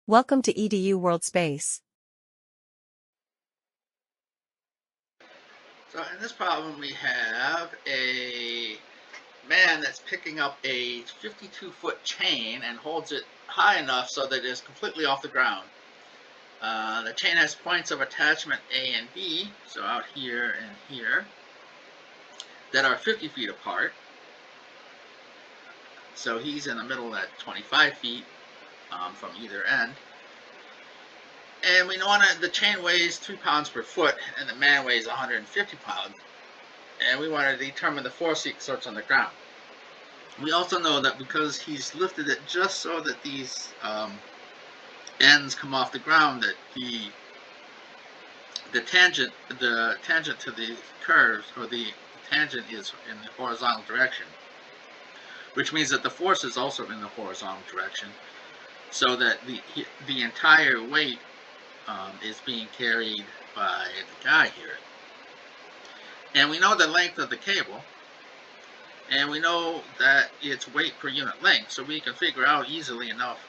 Welcome to EDU World Space. So in this problem we have a man that's picking up a 52-foot chain and holds it high enough so that it is completely off the ground. The chain has points of attachment A and B, so out here and here, that are 50 feet apart. So he's in the middle at 25 feet from either end. And we know the chain weighs 3 pounds per foot, and the man weighs 150 pounds. And we want to determine the force he exerts on the ground. We also know that because he's lifted it just so that these ends come off the ground, that the tangent to the curves, or the tangent, is in the horizontal direction, which means that the force is also in the horizontal direction, so that the entire weight is being carried by the guy here. And we know the length of the cable, and we know that its weight per unit length, so we can figure out easily enough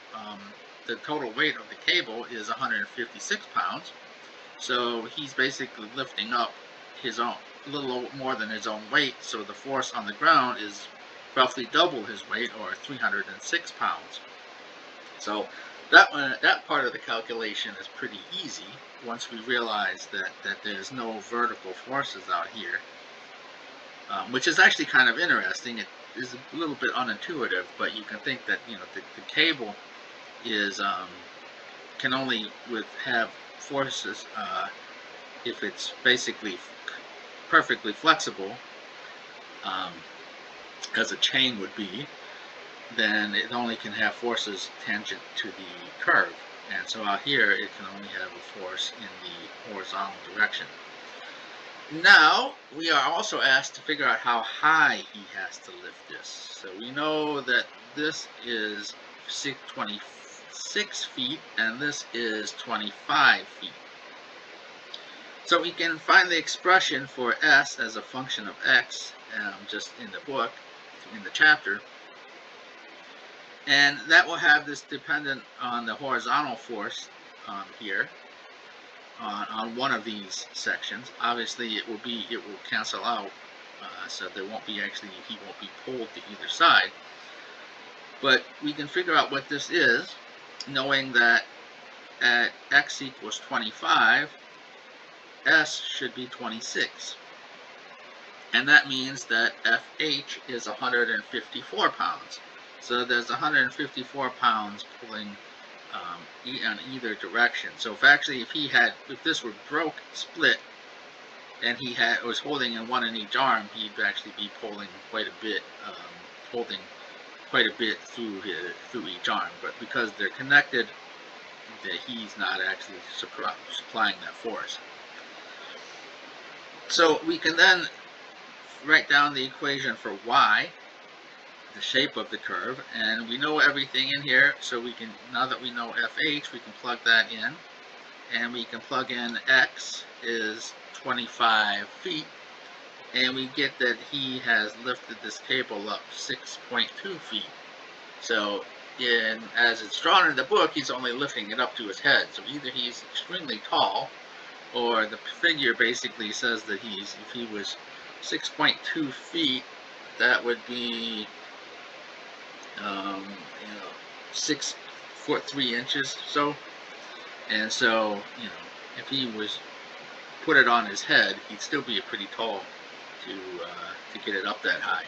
the total weight of the cable is 156 pounds. So he's basically lifting up his own, a little more than his own weight, so the force on the ground is roughly double his weight, or 306 pounds. So that part of the calculation is pretty easy once we realize that there's no vertical forces out here, which is actually kind of interesting. It is a little bit unintuitive, but you can think that the cable is can only have forces if it's basically perfectly flexible, as a chain would be. Then it only can have forces tangent to the curve, and so out here it can only have a force in the horizontal direction. Now we are also asked to figure out how high he has to lift this. So we know that this is 26 feet and this is 25 feet. So we can find the expression for S as a function of X, just in the book, in the chapter. And that will have this dependent on the horizontal force here on one of these sections. Obviously it will cancel out, so there won't be he won't be pulled to either side. But we can figure out what this is, knowing that at x equals 25, S should be 26. And that means that FH is 154 pounds. So there's 154 pounds pulling on either direction. So if this were split, and he was holding in one in each arm, he'd actually be pulling quite a bit, holding quite a bit through each arm. But because they're connected, he's not actually supplying that force. So we can then write down the equation for Y, the shape of the curve, and we know everything in here, so now that we know FH, we can plug that in, and we can plug in X is 25 feet, and we get that he has lifted this cable up 6.2 feet. So as it's drawn in the book, he's only lifting it up to his head, so either he's extremely tall, or the figure basically says that if he was 6.2 feet, that would be 6 foot 3 inches. And so if he was put it on his head, he'd still be pretty tall to get it up that high.